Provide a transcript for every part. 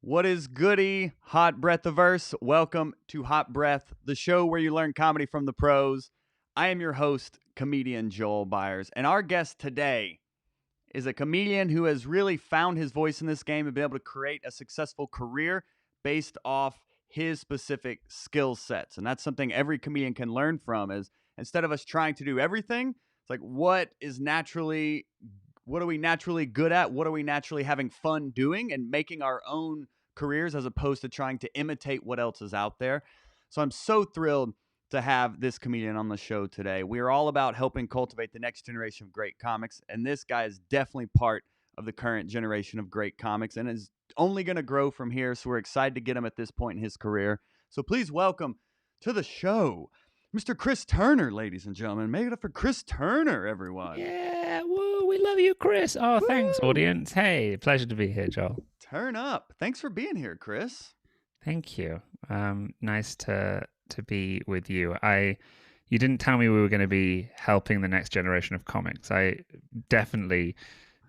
What is goody, Hot Breathiverse? Welcome to Hot Breath, the show where you learn comedy from the pros. I am your host, comedian Joel Byers, and our guest today is a comedian who has really found his voice in this game and been able to create a successful career based off his specific skill sets. And that's something every comedian can learn from is instead of us trying to do everything, it's like what are we naturally good at? What are we naturally having fun doing and making our own careers as opposed to trying to imitate what else is out there? So I'm so thrilled to have this comedian on the show today. We are all about helping cultivate the next generation of great comics, and this guy is definitely part of the current generation of great comics and is only going to grow from here. So we're excited to get him at this point in his career. So please welcome to the show, Mr. Chris Turner, ladies and gentlemen. Make it up for Chris Turner, everyone. Yeah, woo, we love you, Chris. Oh, thanks, Woo! audience. Hey, pleasure to be here, Joel. Turn up. Thanks for being here, Chris. Thank you. Nice to be with you. You didn't tell me we were going to be helping the next generation of comics. I definitely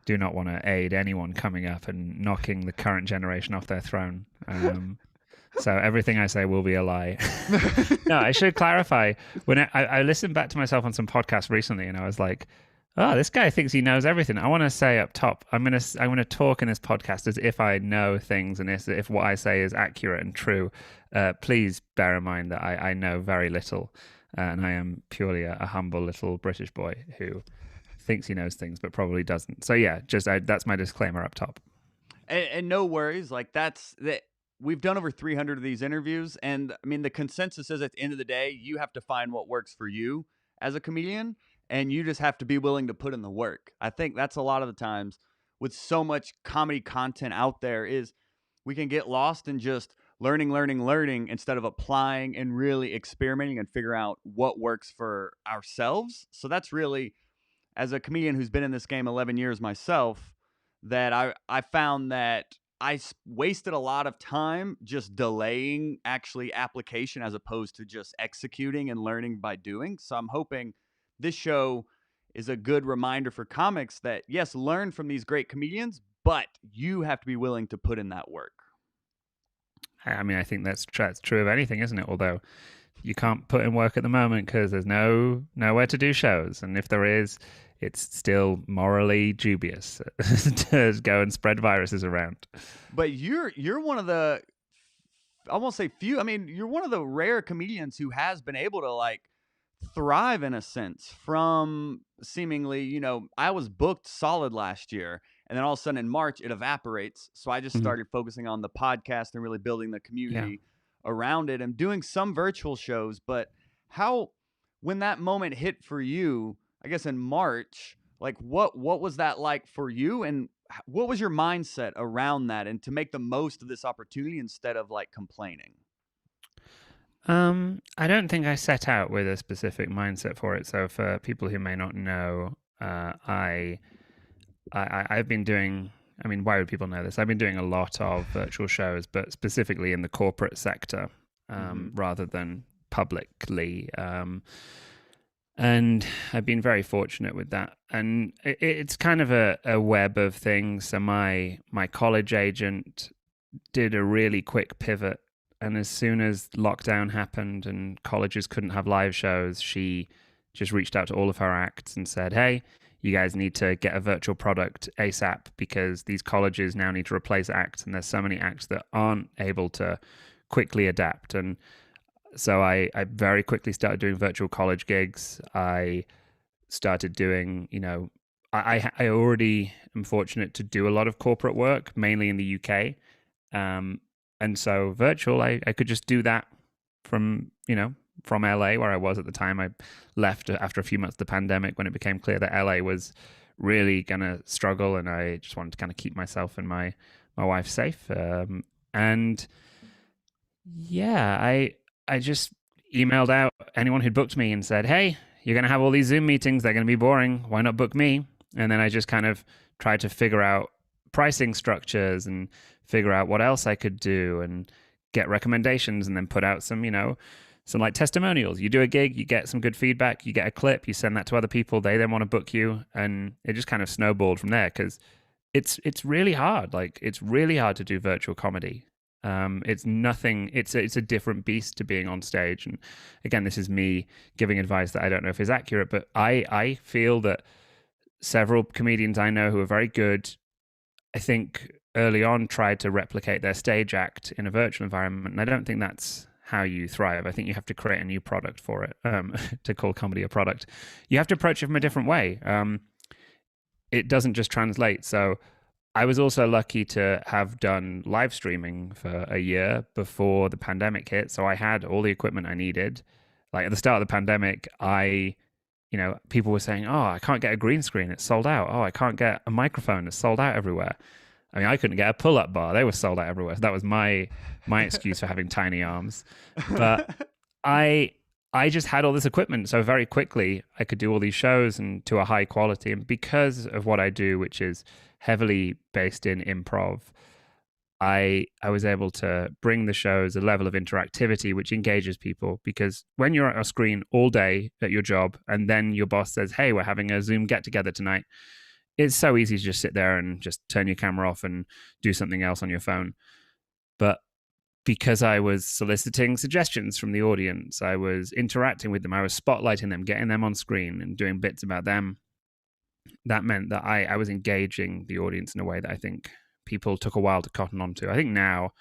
do not want to aid anyone coming up and knocking the current generation off their throne. So everything I say will be a lie. No, I should clarify. When I listened back to myself on some podcasts recently, and I was like, "Oh, this guy thinks he knows everything." I want to say up top, I'm gonna talk in this podcast as if I know things and as if what I say is accurate and true. Please bear in mind that I know very little, and I am purely a humble little British boy who thinks he knows things but probably doesn't. So yeah, that's my disclaimer up top. And no worries. Like that's that. We've done over 300 of these interviews, and I mean the consensus is at the end of the day, you have to find what works for you as a comedian, and you just have to be willing to put in the work. I think that's a lot of the times with so much comedy content out there is we can get lost in just learning instead of applying and really experimenting and figure out what works for ourselves. So that's really, as a comedian who's been in this game 11 years myself, that I found that wasted a lot of time just delaying actually application as opposed to just executing and learning by doing. So I'm hoping this show is a good reminder for comics that yes, learn from these great comedians, but you have to be willing to put in that work. I mean, I think that's true of anything, isn't it? Although you can't put in work at the moment because there's nowhere to do shows, and if there is, it's still morally dubious to go and spread viruses around. But you're one of the, I won't say few. I mean, you're one of the rare comedians who has been able to like thrive in a sense from seemingly, I was booked solid last year. And then all of a sudden in March, it evaporates. So I just Mhm. started focusing on the podcast and really building the Yeah. community around it and doing some virtual shows. But how, when that moment hit for you, I guess in March, like what was that like for you? And what was your mindset around that and to make the most of this opportunity instead of like complaining? I don't think I set out with a specific mindset for it. So for people who may not know, I've been doing. I mean, why would people know this? I've been doing a lot of virtual shows, but specifically in the corporate sector, Mm-hmm. rather than publicly. And I've been very fortunate with that. And it's kind of a web of things. So my college agent did a really quick pivot, and as soon as lockdown happened and colleges couldn't have live shows, she just reached out to all of her acts and said, "Hey, you guys need to get a virtual product ASAP because these colleges now need to replace acts, and there's so many acts that aren't able to quickly adapt." And so I very quickly started doing virtual college gigs. I started doing, I already am fortunate to do a lot of corporate work, mainly in the UK. Um, and so virtual, I could just do that from, from LA where I was at the time. I left after a few months of the pandemic when it became clear that LA was really going to struggle. And I just wanted to kind of keep myself and my wife safe. And yeah, I just emailed out anyone who'd booked me and said, "Hey, you're going to have all these Zoom meetings. They're going to be boring. Why not book me?" And then I just kind of tried to figure out pricing structures and figure out what else I could do and get recommendations and then put out some like testimonials. You do a gig, you get some good feedback, you get a clip, you send that to other people. They then want to book you. And it just kind of snowballed from there because it's really hard. Like it's really hard to do virtual comedy. It's nothing. It's a different beast to being on stage. And again, this is me giving advice that I don't know if is accurate, but I feel that several comedians I know who are very good, I think early on tried to replicate their stage act in a virtual environment, and I don't think that's how you thrive. I think you have to create a new product for it. To call comedy a product, you have to approach it from a different way. It doesn't just translate. So I was also lucky to have done live streaming for a year before the pandemic hit. So I had all the equipment I needed. Like at the start of the pandemic, people were saying, "Oh, I can't get a green screen; it's sold out. Oh, I can't get a microphone; it's sold out everywhere." I mean, I couldn't get a pull-up bar; they were sold out everywhere. So that was my excuse for having tiny arms. But I I just had all this equipment, so very quickly I could do all these shows and to a high quality. And because of what I do, which is heavily based in improv, I was able to bring the shows a level of interactivity which engages people. Because when you're at a screen all day at your job, and then your boss says, "Hey, we're having a Zoom get together tonight," it's so easy to just sit there and just turn your camera off and do something else on your phone. But because I was soliciting suggestions from the audience, I was interacting with them, I was spotlighting them, getting them on screen and doing bits about them. That meant that I was engaging the audience in a way that I think people took a while to cotton onto. I think now,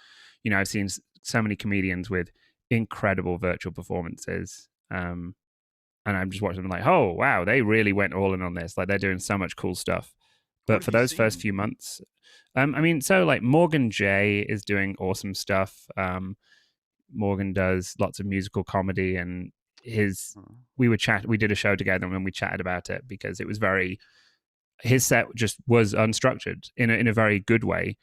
I've seen so many comedians with incredible virtual performances. And I'm just watching them like, oh, wow, they really went all in on this. Like they're doing so much cool stuff. What But have for you those first seen? few months, so like Morgan J is doing awesome stuff. Morgan does lots of musical comedy, and Oh. we did a show together and we chatted about it because it was his set just was unstructured in a very good way.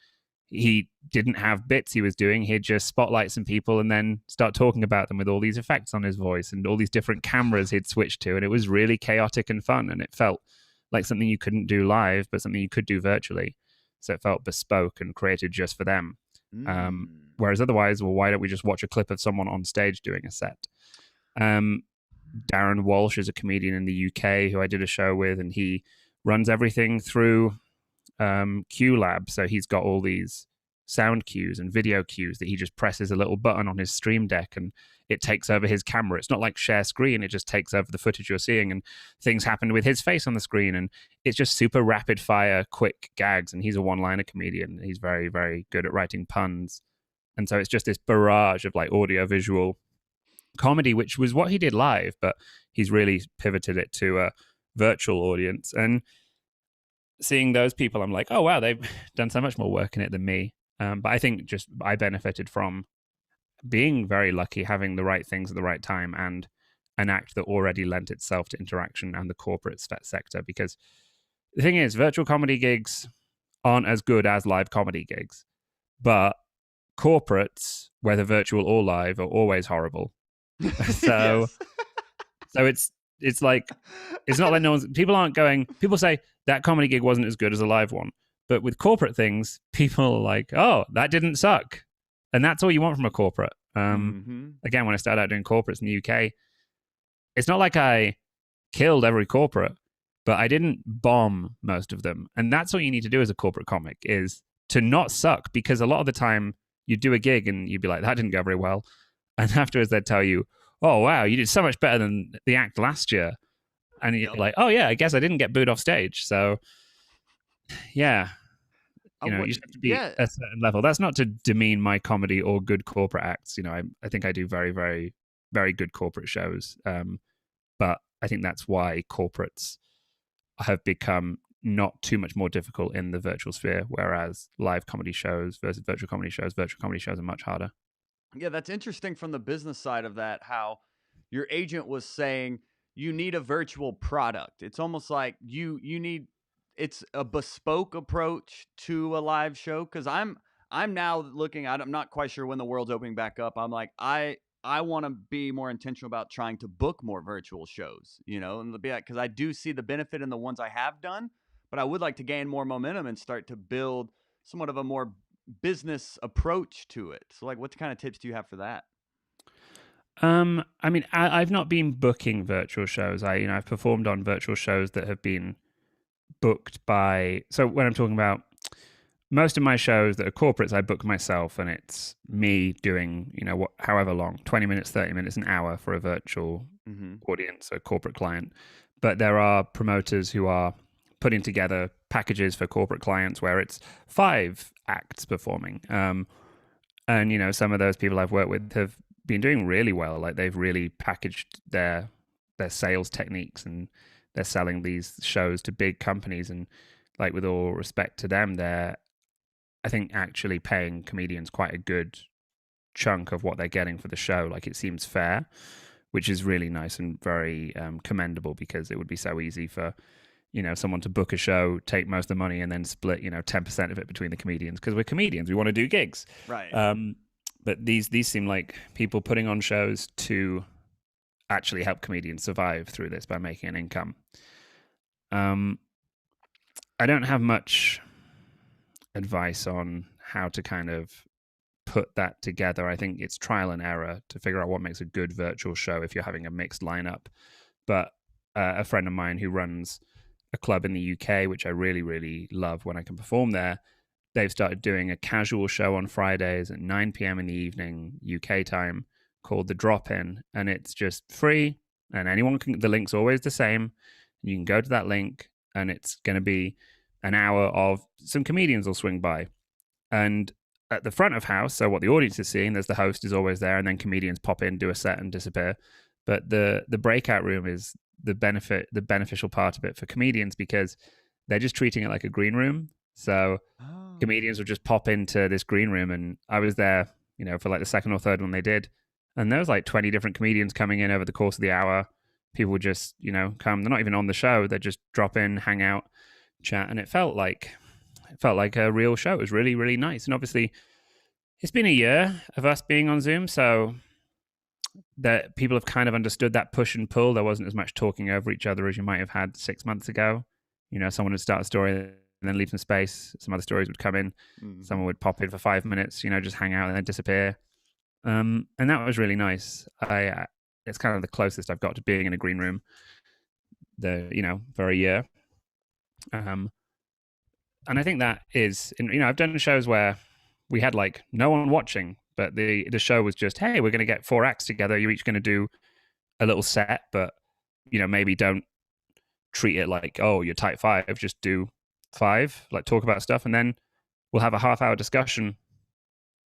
He didn't have bits he was doing. He'd just spotlight some people and then start talking about them with all these effects on his voice and all these different cameras he'd switched to. And it was really chaotic and fun. And it felt like something you couldn't do live, but something you could do virtually. So it felt bespoke and created just for them. Mm. Whereas otherwise, well, why don't we just watch a clip of someone on stage doing a set? Darren Walsh is a comedian in the UK who I did a show with, and he runs everything through QLab. So he's got all these sound cues and video cues that he just presses a little button on his stream deck and it takes over his camera. It's not like share screen, it just takes over the footage you're seeing, and things happen with his face on the screen, and it's just super rapid fire quick gags. And he's a one-liner comedian. He's very, very good at writing puns. And so it's just this barrage of like audio visual comedy, which was what he did live, but he's really pivoted it to a virtual audience. And seeing those people, I'm like, oh wow, they've done so much more work in it than me. But I think just I benefited from being very lucky, having the right things at the right time, and an act that already lent itself to interaction and the corporate sector. Because the thing is, virtual comedy gigs aren't as good as live comedy gigs, but corporates, whether virtual or live, are always horrible. So Yes. so it's like it's not like people say that comedy gig wasn't as good as a live one. But with corporate things, people are like, oh, that didn't suck. And that's all you want from a corporate. Mm-hmm. Again, when I started out doing corporates in the UK, it's not like I killed every corporate, but I didn't bomb most of them. And that's all you need to do as a corporate comic, is to not suck, because a lot of the time you do a gig and you'd be like, that didn't go very well. And afterwards they'd tell you, oh, wow, you did so much better than the act last year. And you're Yep. like, oh, yeah, I guess I didn't get booed off stage. So, yeah, you just have to be Yeah. a certain level. That's not to demean my comedy or good corporate acts. I think I do very, very, very good corporate shows. But I think that's why corporates have become not too much more difficult in the virtual sphere, whereas live comedy shows versus virtual comedy shows are much harder. Yeah, that's interesting from the business side of that, how your agent was saying you need a virtual product. It's almost like you need it's a bespoke approach to a live show, cuz I'm now looking at I'm not quite sure when the world's opening back up. I'm like I want to be more intentional about trying to book more virtual shows, and be like, cuz I do see the benefit in the ones I have done, but I would like to gain more momentum and start to build somewhat of a more business approach to it. So, like, what kind of tips do you have for that? I mean, I've not been booking virtual shows. I've performed on virtual shows that have been booked by. So when I'm talking about most of my shows that are corporates, I book myself, and it's me doing, however long, 20 minutes, 30 minutes, an hour for a virtual Mm-hmm. audience, a corporate client. But there are promoters who are putting together packages for corporate clients where it's 5 acts performing. And, some of those people I've worked with have been doing really well. Like they've really packaged their sales techniques, and they're selling these shows to big companies. And like, with all respect to them, they're, I think, actually paying comedians quite a good chunk of what they're getting for the show. Like, it seems fair, which is really nice and very commendable, because it would be so easy for someone to book a show, take most of the money, and then split 10% of it between the comedians, because we're comedians, we want to do gigs. Right. But these seem like people putting on shows to actually help comedians survive through this by making an income. I don't have much advice on how to kind of put that together. I think it's trial and error to figure out what makes a good virtual show if you're having a mixed lineup. But a friend of mine who runs a club in the UK, which I really, really love when I can perform there, they've started doing a casual show on Fridays at 9 p.m. in the evening, UK time, called The Drop-In. And it's just free, and anyone can, the link's always the same. You can go to that link, and it's going to be an hour of some comedians will swing by. And at the front of house, so what the audience is seeing, there's the host is always there, and then comedians pop in, do a set, and disappear. But the breakout room is the beneficial part of it for comedians, because they're just treating it like a green room. So comedians will just pop into this green room, and I was there, for like the second or third one they did, and there was like 20 different comedians coming in over the course of the hour. People would just, come. They're not even on the show. They just drop in, hang out, chat, and it felt like a real show. It was really, really nice. And obviously, it's been a year of us being on Zoom, so that people have kind of understood that push and pull. There wasn't as much talking over each other as you might have had 6 months ago. Someone would start a story and then leave some space. Some other stories would come in. Mm-hmm. Someone would pop in for 5 minutes, just hang out and then disappear. And that was really nice. It's kind of the closest I've got to being in a green room for a year. And I think that is, I've done shows where we had like no one watching, but the show was just, hey, we're going to get 4 acts together. You're each going to do a little set, but, maybe don't treat it like, oh, you're type 5, just do 5, like talk about stuff. And then we'll have a half-hour discussion,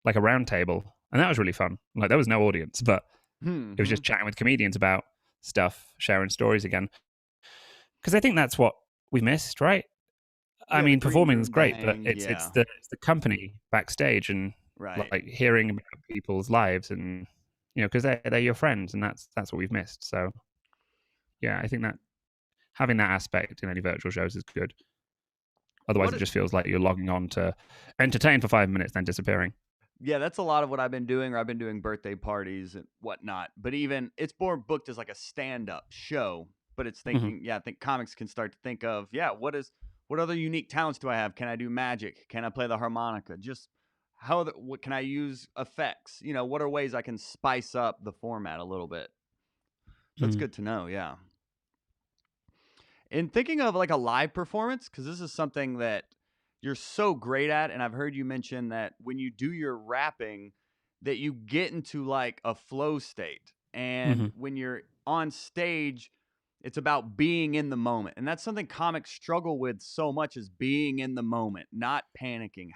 like a round table. And that was really fun. Like, there was no audience, but it was just chatting with comedians about stuff, sharing stories again. Because I think that's what we missed, right? I mean, performing is great, but it's the company backstage, and like hearing about people's lives, and because they're your friends, and that's what we've missed. So yeah, I think that having that aspect in any virtual shows is good. Otherwise, it just feels like you're logging on to entertain for 5 minutes, then disappearing. Yeah, that's a lot of what I've been doing, or I've been doing birthday parties and whatnot. But even it's more booked as like a stand-up show. But it's thinking, I think comics can start to think of, what other unique talents do I have? Can I do magic? Can I play the harmonica? Just what can I use effects? What are ways I can spice up the format a little bit? That's good to know. Yeah. And thinking of like a live performance, because this is something that you're so great at, and I've heard you mention that when you do your rapping, that you get into like a flow state, and when you're on stage, it's about being in the moment. And that's something comics struggle with so much, is being in the moment, not panicking.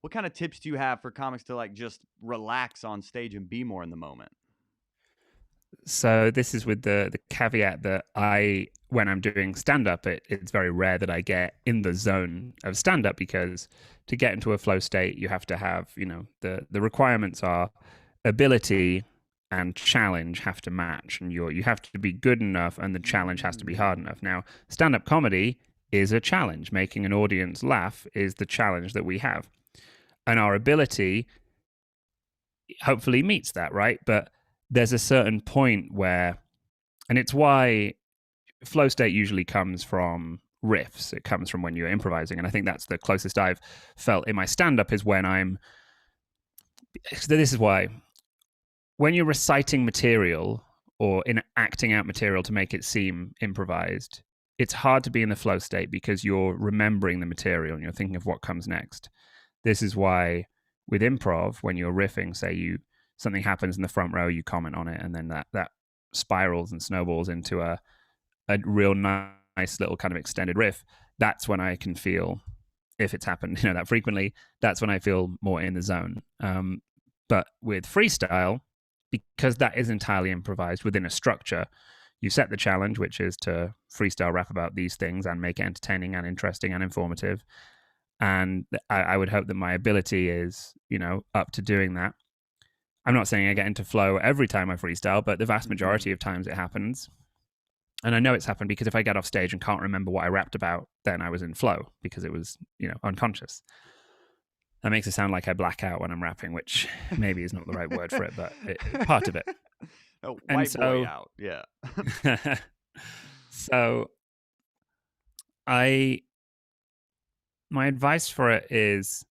What kind of tips do you have for comics to like just relax on stage and be more in the moment? So this is with the caveat that when I'm doing stand-up, it's very rare that I get in the zone of stand-up, because to get into a flow state, you have to have, the requirements are ability and challenge have to match, and you have to be good enough, and the challenge has to be hard enough. Now, stand-up comedy is a challenge. Making an audience laugh is the challenge that we have. And our ability hopefully meets that, right? But there's a certain point where, and it's why flow state usually comes from riffs. It comes from when you're improvising. And I think that's the closest I've felt in my stand-up, is when this is why, when you're reciting material or in acting out material to make it seem improvised, it's hard to be in the flow state because you're remembering the material and you're thinking of what comes next. This is why with improv, when you're riffing, say something happens in the front row, you comment on it, and then that spirals and snowballs into a real nice little kind of extended riff. That's when I can feel, if it's happened that frequently, that's when I feel more in the zone. But with freestyle, because that is entirely improvised within a structure, you set the challenge, which is to freestyle rap about these things and make it entertaining and interesting and informative. And I would hope that my ability is, up to doing that. I'm not saying I get into flow every time I freestyle, but the vast majority of times it happens. And I know it's happened because if I get off stage and can't remember what I rapped about, then I was in flow because it was, unconscious. That makes it sound like I black out when I'm rapping, which maybe is not the right word for it, but part of it. Oh, white boy out, yeah. So my advice for it is,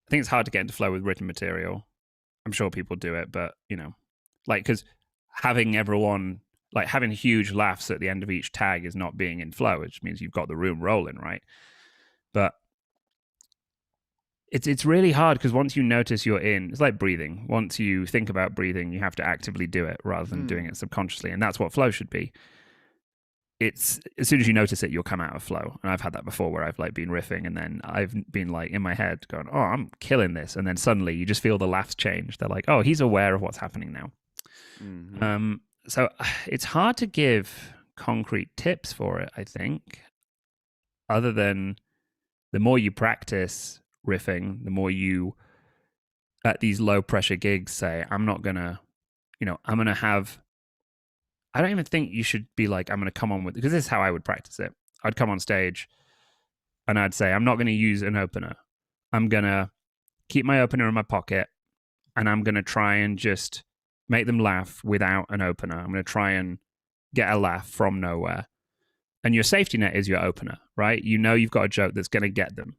I think it's hard to get into flow with written material. I'm sure people do it, but because having huge laughs at the end of each tag is not being in flow, which means you've got the room rolling, right? But it's really hard because once you notice you're in, it's like breathing. Once you think about breathing, you have to actively do it rather than doing it subconsciously, and that's what flow should be. It's as soon as you notice it, you'll come out of flow. And I've had that before where I've been riffing and then I've been in my head going, oh, I'm killing this. And then suddenly you just feel the laughs change. They're like, oh, he's aware of what's happening now. Mm-hmm. So it's hard to give concrete tips for it, I think, other than the more you practice riffing, the more you, at these low pressure gigs, say, I'm not going to, I'm going to have, I don't even think you should be like, I'm going to come on with, because this is how I would practice it. I'd come on stage and I'd say, I'm not going to use an opener. I'm going to keep my opener in my pocket and I'm going to try and just make them laugh without an opener. I'm going to try and get a laugh from nowhere. And your safety net is your opener, right? You've got a joke that's going to get them.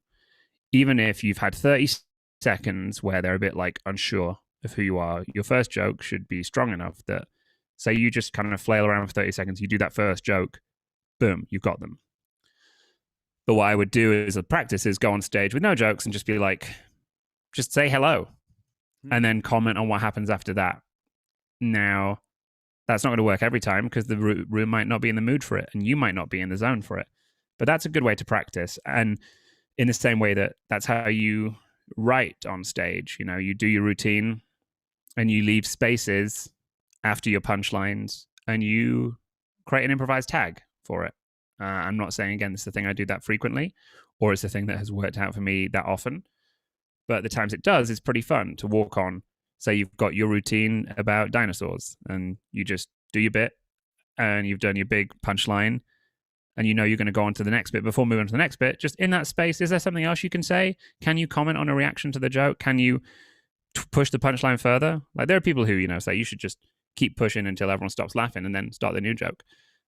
Even if you've had 30 seconds where they're a bit unsure of who you are, your first joke should be strong enough that, say you just kind of flail around for 30 seconds, you do that first joke, boom, you've got them. But what I would do as a practice is go on stage with no jokes and just be just say hello and then comment on what happens after that. Now, that's not going to work every time because the room might not be in the mood for it and you might not be in the zone for it. But that's a good way to practice. And in the same way that's how you write on stage, you do your routine and you leave spaces after your punchlines and you create an improvised tag for it. I'm not saying, again, it's the thing I do that frequently or it's the thing that has worked out for me that often. But the times it does, it's pretty fun to walk on. Say you've got your routine about dinosaurs and you just do your bit and you've done your big punchline and you're going to go on to the next bit. Before moving on to the next bit, just in that space, is there something else you can say? Can you comment on a reaction to the joke? Can you push the punchline further? There are people who, say you should just keep pushing until everyone stops laughing and then start the new joke.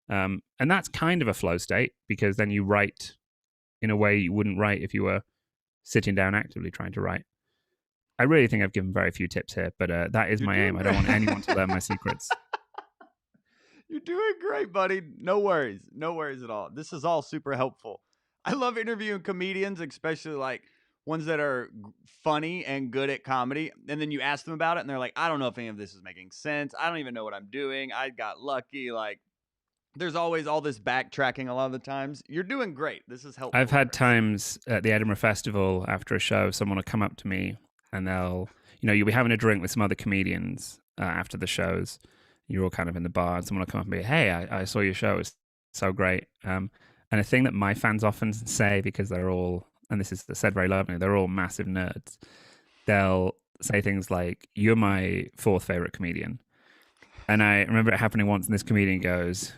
And that's kind of a flow state because then you write in a way you wouldn't write if you were sitting down actively trying to write. I really think I've given very few tips here, but that is my aim. I don't want anyone to learn my secrets. You're doing great, buddy. No worries. No worries at all. This is all super helpful. I love interviewing comedians, especially ones that are funny and good at comedy. And then you ask them about it and they're like, I don't know if any of this is making sense. I don't even know what I'm doing. I got lucky. There's always all this backtracking a lot of the times. You're doing great. This is helpful. I've had times at the Edinburgh Festival after a show, someone will come up to me and they'll, you'll be having a drink with some other comedians after the shows. You're all kind of in the bar and someone will come up and be, hey, I saw your show. It's so great. And a thing that my fans often say, because they're all, and this is said very lovingly, they're all massive nerds. They'll say things like, you're my fourth favorite comedian. And I remember it happening once and this comedian goes,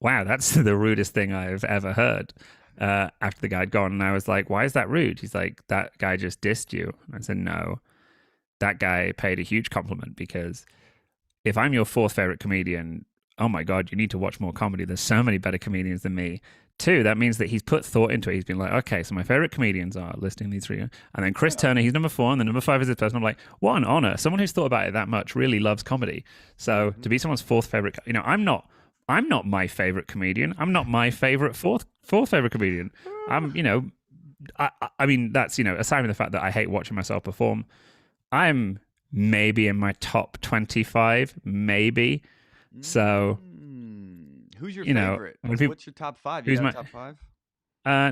wow, that's the rudest thing I've ever heard. After the guy had gone, and I was like, why is that rude? He's like, that guy just dissed you. And I said, no, that guy paid a huge compliment because if I'm your fourth favorite comedian, oh my God, you need to watch more comedy. There's so many better comedians than me. 2, that means that he's put thought into it. He's been like, okay, so my favorite comedians are listing these 3. And then Chris Turner, he's number 4, and then number 5 is this person. I'm like, what an honor. Someone who's thought about it that much really loves comedy. So to be someone's fourth favorite, I'm not I'm not my favorite comedian. I'm not my favorite fourth favorite comedian. I'm, I mean, that's, aside from the fact that I hate watching myself perform, I'm maybe in my top 25, maybe. So, who's your favorite? What's your top 5? You got a top 5?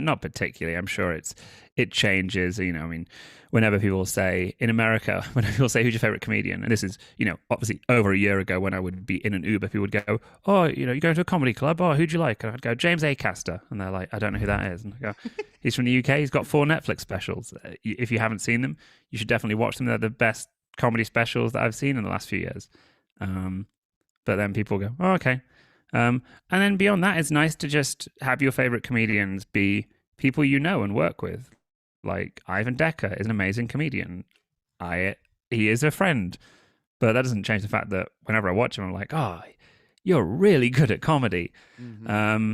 Not particularly. I'm sure it changes. I mean, whenever people say in America, whenever people say who's your favorite comedian, and this is, obviously over a year ago when I would be in an Uber, people would go, oh, you go to a comedy club. Oh, who'd you like? And I'd go, James Acaster. And they're like, I don't know who that is. And I go, he's from the UK. He's got 4 Netflix specials. If you haven't seen them, you should definitely watch them. They're the best comedy specials that I've seen in the last few years. But then people go, oh, okay. And then beyond that, it's nice to just have your favorite comedians be people you know and work with. Like Ivan Decker is an amazing comedian. He is a friend, but that doesn't change the fact that whenever I watch him, I'm like, oh, you're really good at comedy. Mm-hmm.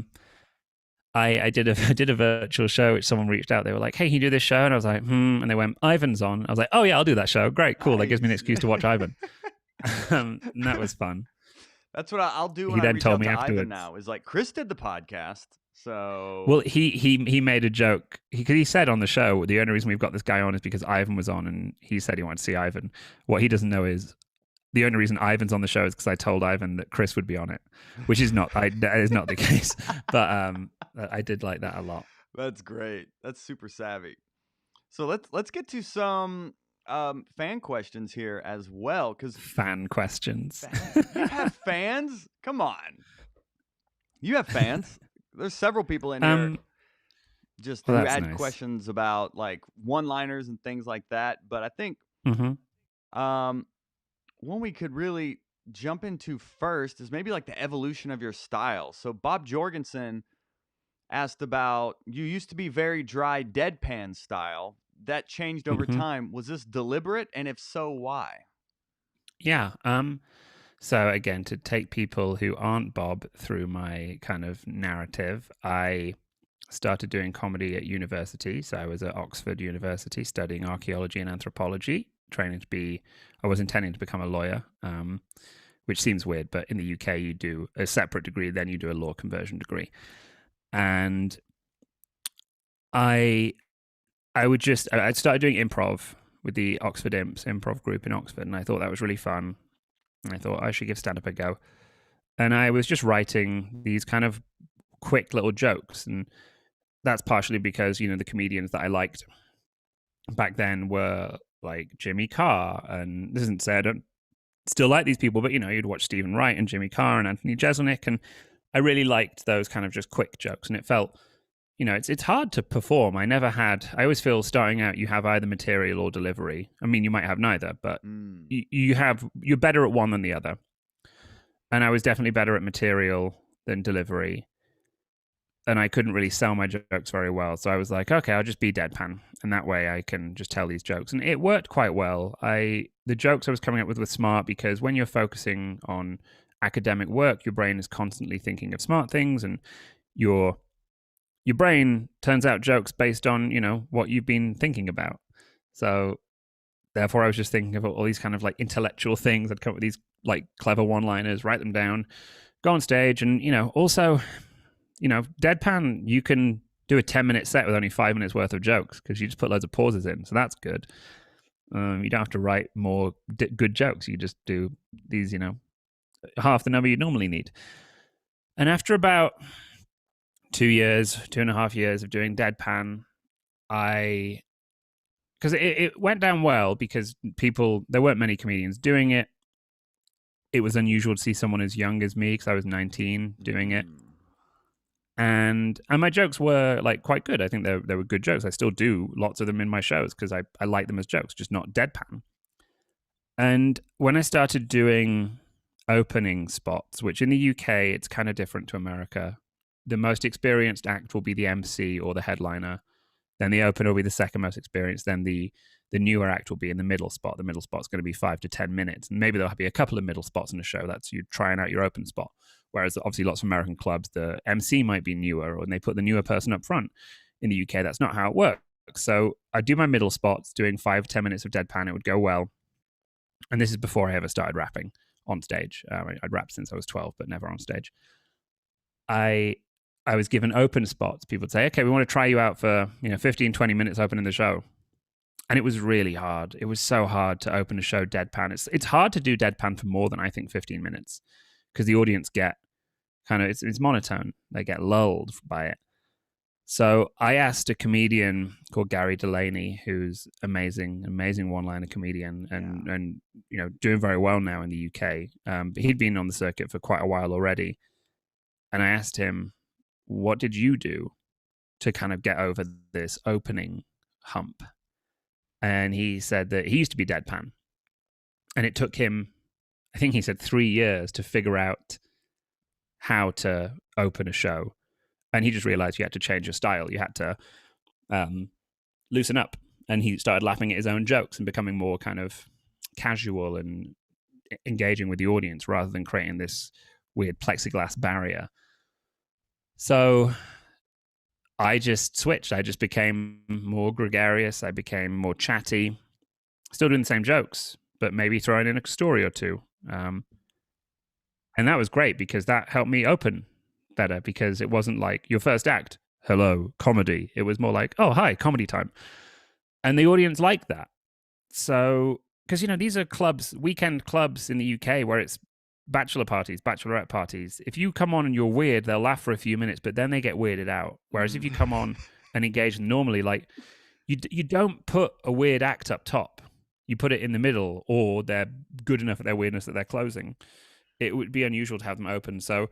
I did a virtual show which someone reached out. They were like, hey, can you do this show? And I was like, and they went, Ivan's on. I was like, oh yeah, I'll do that show. Great, cool. Nice. That gives me an excuse to watch Ivan. And that was fun. That's what I'll do when I reach out to Ivan now. Is like, Chris did the podcast, so... Well, he made a joke. He said on the show, the only reason we've got this guy on is because Ivan was on, and he said he wanted to see Ivan. What he doesn't know is the only reason Ivan's on the show is because I told Ivan that Chris would be on it, which is not that is not the case. But I did like that a lot. That's great. That's super savvy. So let's get to some... fan questions here as well, because fan questions. You have fans? Come on, you have fans. There's several people in here just who had nice. Questions about like one-liners and things like that. But I think one we could really jump into first is maybe like the evolution of your style. So Bob Jorgensen asked about, you used to be very dry deadpan style. That changed over time. Was this deliberate? And if so, why? Yeah. So again, to take people who aren't Bob through my kind of narrative, I started doing comedy at university. So I was at Oxford University studying archaeology and anthropology, I was intending to become a lawyer, which seems weird, but in the UK you do a separate degree, then you do a law conversion degree. And I'd started doing improv with the Oxford Imps improv group in Oxford, and I thought that was really fun. And I thought I should give stand-up a go. And I was just writing these kind of quick little jokes, and that's partially because, the comedians that I liked back then were like Jimmy Carr, and this isn't to say I don't still like these people, but, you'd watch Stephen Wright and Jimmy Carr and Anthony Jeselnik, and I really liked those kind of just quick jokes, and it felt... it's hard to perform. I always feel starting out, you have either material or delivery. I mean, you might have neither, but you're better at one than the other. And I was definitely better at material than delivery. And I couldn't really sell my jokes very well. So I was like, okay, I'll just be deadpan. And that way I can just tell these jokes. And it worked quite well. The jokes I was coming up with were smart, because when you're focusing on academic work, your brain is constantly thinking of smart things, and your brain turns out jokes based on, what you've been thinking about. So therefore I was just thinking of all these kind of like intellectual things. I'd come up with these like clever one-liners, write them down, go on stage. And, also, deadpan, you can do a 10-minute set with only 5 minutes worth of jokes because you just put loads of pauses in. So that's good. You don't have to write more good jokes. You just do these, half the number you normally need. And after about 2.5 years of doing deadpan, because it went down well, because there weren't many comedians doing it. It was unusual to see someone as young as me, because I was 19 doing it. And my jokes were like quite good. I think they were good jokes. I still do lots of them in my shows because I like them as jokes, just not deadpan. And when I started doing opening spots, which in the UK, it's kind of different to America. The most experienced act will be the MC or the headliner. Then the opener will be the second most experienced. Then the newer act will be in the middle spot. The middle spot's going to be 5 to 10 minutes. And maybe there'll be a couple of middle spots in a show. That's you trying out your open spot. Whereas obviously lots of American clubs, the MC might be newer, or they put the newer person up front. In the UK, that's not how it works. So I do my middle spots, doing 5 to 10 minutes of deadpan. It would go well. And this is before I ever started rapping on stage. I'd rapped since I was 12, but never on stage. I I was given open spots. People would say, okay, we want to try you out for 15, 20 minutes opening the show. And it was really hard. It was so hard to open a show deadpan. It's hard to do deadpan for more than, I think, 15 minutes because the audience get kind of, it's monotone. They get lulled by it. So I asked a comedian called Gary Delaney, who's amazing one-liner comedian, and doing very well now in the UK. But he'd been on the circuit for quite a while already, and I asked him, "What did you do to kind of get over this opening hump?" And he said that he used to be deadpan, and it took him, I think he said, 3 years to figure out how to open a show. And he just realized you had to change your style. You had to loosen up. And he started laughing at his own jokes and becoming more kind of casual and engaging with the audience rather than creating this weird plexiglass barrier. So I just switched. I just became more gregarious. I became more chatty, still doing the same jokes, but maybe throwing in a story or two. And that was great because that helped me open better, because it wasn't like your first act, hello, comedy. It was more like, oh, hi, comedy time. And the audience liked that. So, because, these are clubs, weekend clubs in the UK where it's bachelor parties, bachelorette parties. If you come on and you're weird, they'll laugh for a few minutes, but then they get weirded out. Whereas if you come on and engage normally, like you don't put a weird act up top. You put it in the middle, or they're good enough at their weirdness that they're closing. It would be unusual to have them open. So,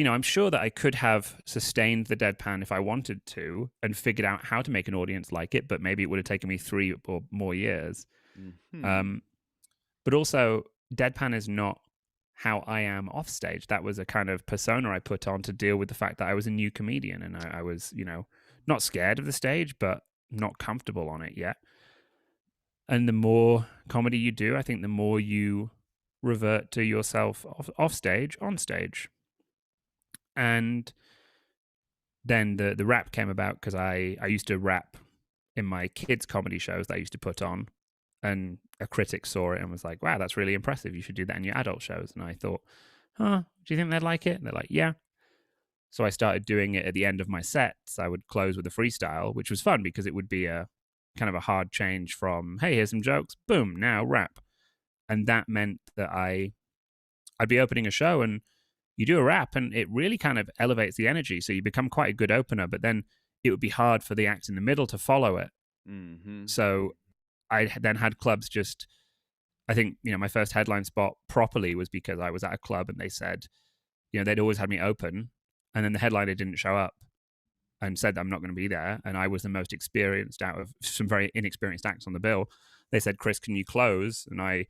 I'm sure that I could have sustained the deadpan if I wanted to and figured out how to make an audience like it, but maybe it would have taken me 3 or more years. Mm-hmm. But also, deadpan is not how I am off stage. That was a kind of persona I put on to deal with the fact that I was a new comedian, and I was, not scared of the stage, but not comfortable on it yet. And the more comedy you do, I think the more you revert to yourself off stage, on stage. And then the rap came about because I used to rap in my kids' comedy shows that I used to put on, and a critic saw it and was like, wow, that's really impressive. You should do that in your adult shows. And I thought, do you think they'd like it? And they're like, yeah. So I started doing it at the end of my sets. I would close with a freestyle, which was fun because it would be a kind of a hard change from, hey, here's some jokes, boom, now rap. And that meant that I'd be opening a show and you do a rap and it really kind of elevates the energy. So you become quite a good opener, but then it would be hard for the act in the middle to follow it. Mm-hmm. So I then had clubs just, I think, my first headline spot properly was because I was at a club and they said, they'd always had me open, and then the headliner didn't show up and said that I'm not going to be there. And I was the most experienced out of some very inexperienced acts on the bill. They said, Chris, can you close? And I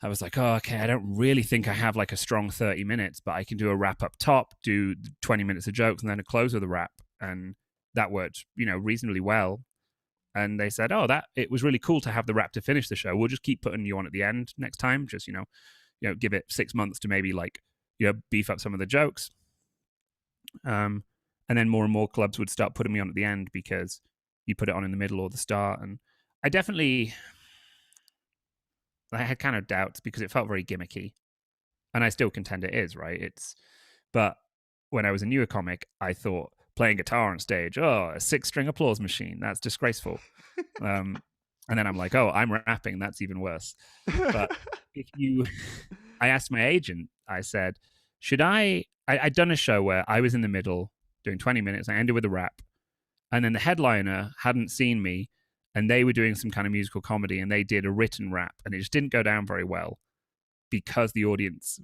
was like, oh, okay, I don't really think I have like a strong 30 minutes, but I can do a wrap up top, do 20 minutes of jokes, and then a close with a wrap. And that worked, reasonably well. And they said, oh, it was really cool to have the wrap to finish the show. We'll just keep putting you on at the end next time. Just, give it 6 months to maybe like, beef up some of the jokes. And then more and more clubs would start putting me on at the end because you put it on in the middle or the start. And I had kind of doubts because it felt very gimmicky, and I still contend it is, right? But when I was a newer comic, I thought playing guitar on stage, a 6-string applause machine, that's disgraceful. And then I'm like, oh, I'm rapping, that's even worse. But I asked my agent, I said, I'd done a show where I was in the middle doing 20 minutes, I ended with a rap, and then the headliner hadn't seen me, and they were doing some kind of musical comedy, and they did a written rap, and it just didn't go down very well because the audience,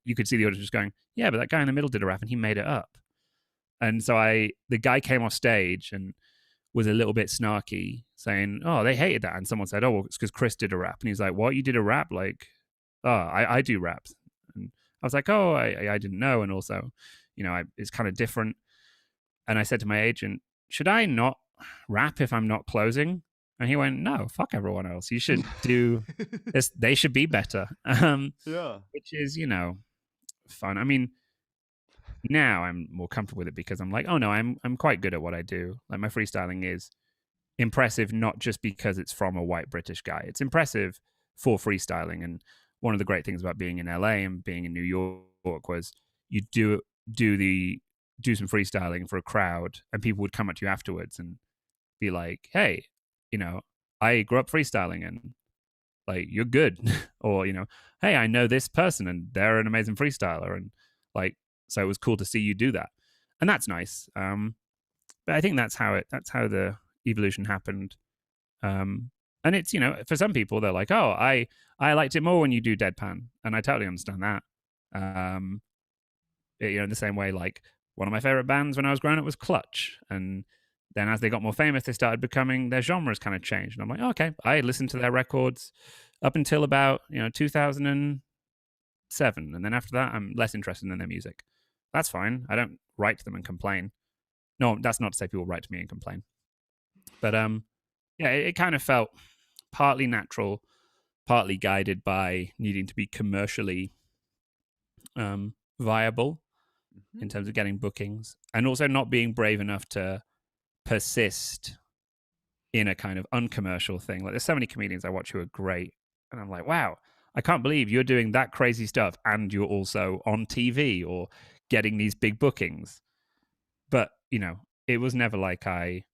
you could see the audience just going, yeah, but that guy in the middle did a rap and he made it up. And so the guy came off stage and was a little bit snarky, saying, oh, they hated that. And someone said, oh, well, it's because Chris did a rap. And he's like, what, you did a rap? Like, oh, I do raps. And I was like, oh, I didn't know. And also, it's kind of different. And I said to my agent, should I not rap if I'm not closing? And he went, no, fuck everyone else. You should do this. They should be better. Yeah. Which is, fun. I mean, now I'm more comfortable with it because I'm like, oh no, I'm quite good at what I do. Like my freestyling is impressive, not just because it's from a white British guy. It's impressive for freestyling. And one of the great things about being in LA and being in New York was you do the do some freestyling for a crowd, and people would come up to you afterwards and be like, "Hey, you know, I grew up freestyling, and like you're good," or "Hey, I know this person, and they're an amazing freestyler," and like so it was cool to see you do that, and that's nice. But I think that's how the evolution happened. And it's for some people they're like, "Oh, I liked it more when you do deadpan," and I totally understand that. Um, in the same way, like one of my favorite bands when I was growing up was Clutch, and then as they got more famous, they started becoming their genres kind of changed, and I'm like, oh, okay, I listened to their records up until about 2007, and then after that, I'm less interested in their music. That's fine. I don't write to them and complain. No, that's not to say people write to me and complain, but yeah, it kind of felt partly natural, partly guided by needing to be commercially viable in terms of getting bookings, and also not being brave enough to persist in a kind of uncommercial thing. Like there's so many comedians I watch who are great, and I'm like, wow, I can't believe you're doing that crazy stuff and you're also on TV or getting these big bookings. But it was never like I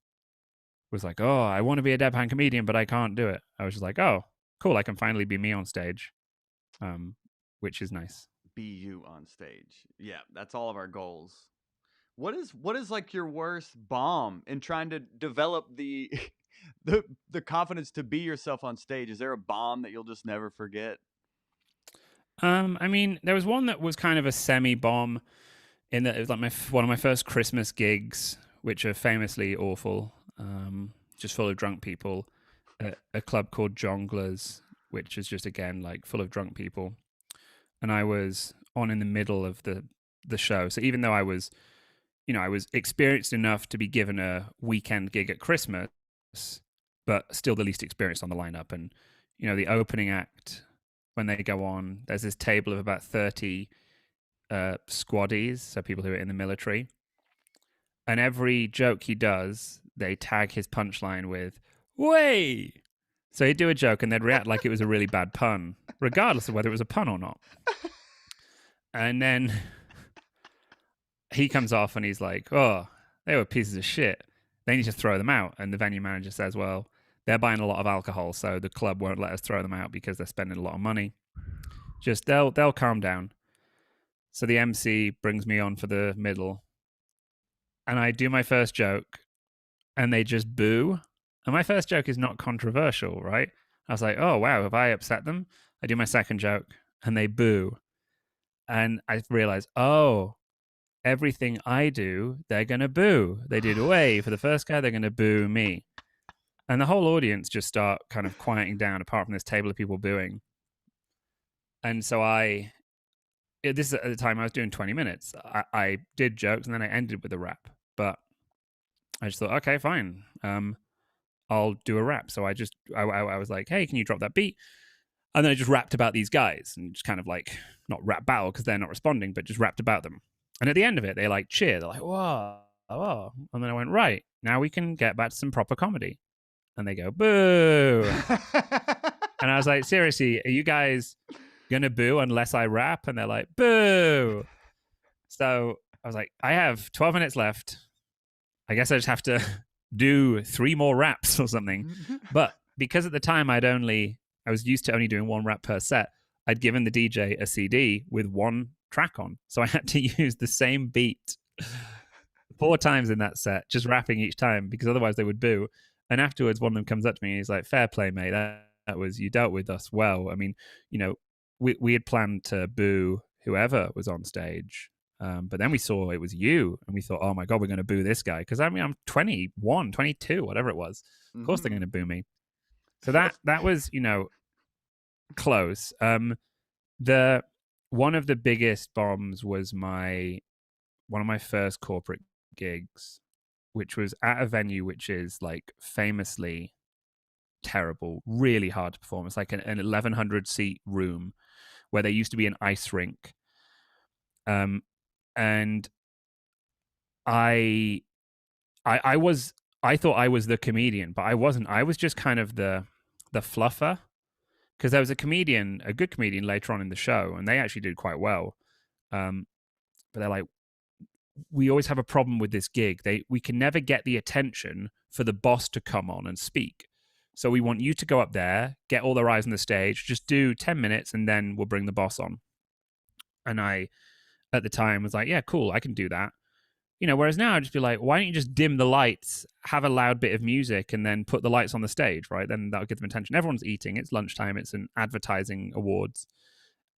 was like, oh, I want to be a deadpan comedian, but I can't do it. I was just like, oh, cool, I can finally be me on stage, which is nice. Be you on stage. Yeah, that's all of our goals. What is like your worst bomb in trying to develop the the confidence to be yourself on stage? Is there a bomb that you'll just never forget? I mean, there was one that was kind of a semi-bomb in that it was like one of my first Christmas gigs, which are famously awful, just full of drunk people, at a club called Jongleurs, which is just again like full of drunk people, and I was on in the middle of the show. So even though I was experienced enough to be given a weekend gig at Christmas, but still the least experienced on the lineup. And the opening act, when they go on, there's this table of about 30 squaddies, so people who are in the military, and every joke he does, they tag his punchline with "way." So he'd do a joke and they'd react like it was a really bad pun, regardless of whether it was a pun or not. And then he comes off and he's like, "Oh, they were pieces of shit. They need to throw them out." And the venue manager says, "Well, they're buying a lot of alcohol, so the club won't let us throw them out because they're spending a lot of money. Just they'll calm down." So the MC brings me on for the middle, and I do my first joke, and they just boo. And my first joke is not controversial, right? I was like, "Oh wow, have I upset them?" I do my second joke, and they boo, and I realize, oh, everything I do, they're going to boo. They did away for the first guy, they're going to boo me. And the whole audience just start kind of quieting down, apart from this table of people booing. And so this is at the time I was doing 20 minutes. I did jokes and then I ended with a rap. But I just thought, okay, fine. I'll do a rap. So I was like, hey, can you drop that beat? And then I just rapped about these guys and just kind of like, not rap battle because they're not responding, but just rapped about them. And at the end of it, they like cheer. They're like, whoa, whoa. And then I went, right, now we can get back to some proper comedy. And they go, boo. And I was like, seriously, are you guys going to boo unless I rap? And they're like, boo. So I was like, I have 12 minutes left. I guess I just have to do 3 more raps or something. But because at the time I was used to only doing 1 rap per set, I'd given the DJ a CD with 1 track on. So I had to use the same beat 4 times in that set, just rapping each time, because otherwise they would boo. And afterwards, one of them comes up to me and he's like, fair play, mate. That was, you dealt with us well. I mean, we had planned to boo whoever was on stage. But then we saw it was you, and we thought, oh my God, we're going to boo this guy. Because I mean, I'm 21, 22, whatever it was. Of course they're going to boo me. So that was, close. One of the biggest bombs was one of my first corporate gigs, which was at a venue which is like famously terrible, really hard to perform. It's like an 1,100 seat room where there used to be an ice rink. And I thought I was the comedian, but I wasn't. I was just kind of the fluffer, because there was a good comedian later on in the show, and they actually did quite well. But they're like, we always have a problem with this gig. We can never get the attention for the boss to come on and speak. So we want you to go up there, get all their eyes on the stage, just do 10 minutes, and then we'll bring the boss on. And I, at the time, was like, yeah, cool, I can do that. Whereas now I'd just be like, why don't you just dim the lights, have a loud bit of music, and then put the lights on the stage, right? Then that'll give them attention. Everyone's eating. It's lunchtime. It's an advertising awards.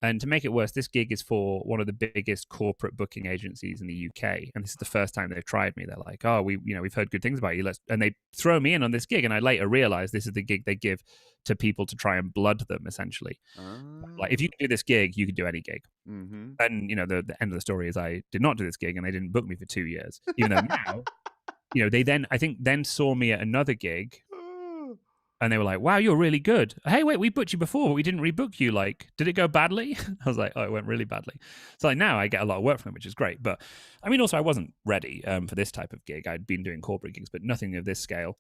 And to make it worse, this gig is for one of the biggest corporate booking agencies in the UK, and this is the first time they've tried me. They're like, "Oh, we've heard good things about you." And they throw me in on this gig, and I later realized this is the gig they give to people to try and blood them, essentially. Like, if you can do this gig, you can do any gig. Mm-hmm. And the end of the story is I did not do this gig, and they didn't book me for 2 years. Even though now, they then saw me at another gig. And they were like, wow, you're really good. Hey, wait, we booked you before, but we didn't rebook you. Like, did it go badly? I was like, oh, it went really badly. So like now I get a lot of work from them, which is great. But I mean, also I wasn't ready for this type of gig. I'd been doing corporate gigs, but nothing of this scale.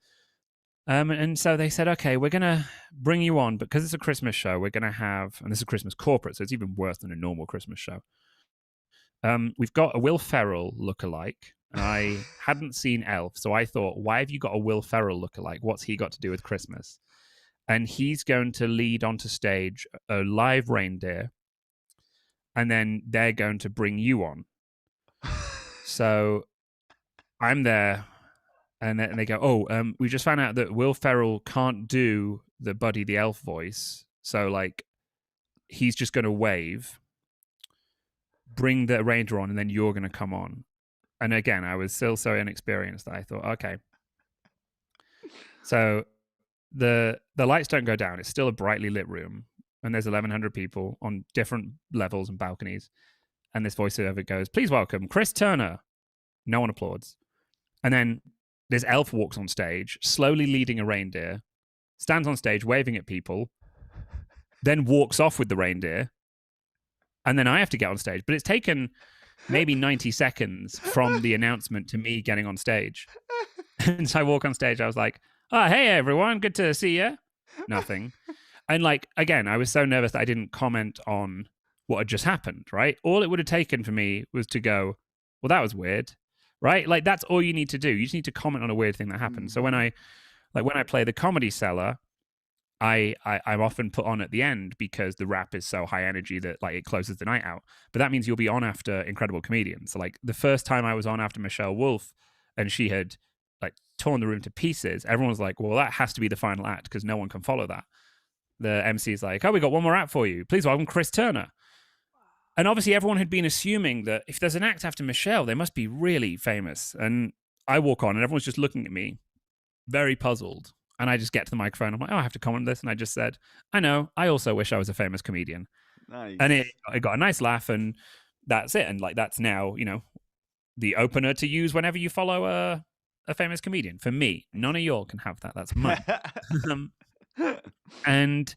And so they said, okay, we're going to bring you on, but because it's a Christmas show, we're going to have, and this is a Christmas corporate, so it's even worse than a normal Christmas show. We've got a Will Ferrell lookalike. And I hadn't seen Elf, so I thought, why have you got a Will Ferrell lookalike? What's he got to do with Christmas? And he's going to lead onto stage a live reindeer, and then they're going to bring you on. So I'm there, and they go, oh, we just found out that Will Ferrell can't do the Buddy the Elf voice, so like he's just going to wave, bring the reindeer on, and then you're going to come on. And again, I was still so inexperienced that I thought, okay. So the lights don't go down. It's still a brightly lit room. And there's 1,100 people on different levels and balconies. And this voiceover goes, please welcome Chris Turner. No one applauds. And then this elf walks on stage, slowly leading a reindeer, stands on stage waving at people, then walks off with the reindeer. And then I have to get on stage. But it's taken maybe 90 seconds from the announcement to me getting on stage. And so I walk on stage. I was like, oh, hey, everyone. Good to see you. Nothing. And like, again, I was so nervous that I didn't comment on what had just happened, right? All it would have taken for me was to go, well, that was weird, right? Like, that's all you need to do. You just need to comment on a weird thing that happened. So when I play the Comedy Cellar, I'm often put on at the end because the rap is so high energy that like it closes the night out. But that means you'll be on after incredible comedians. So like the first time I was on after Michelle Wolf and she had like torn the room to pieces, everyone was like, well, that has to be the final act because no one can follow that. The MC's like, oh, we got one more act for you. Please welcome Chris Turner. And obviously everyone had been assuming that if there's an act after Michelle, they must be really famous. And I walk on and everyone's just looking at me, very puzzled. And I just get to the microphone. I'm like, oh, I have to comment on this. And I just said, I know, I also wish I was a famous comedian. Nice. And it got a nice laugh, and that's it. And like, that's now, the opener to use whenever you follow a famous comedian. For me, none of y'all can have that. That's mine. And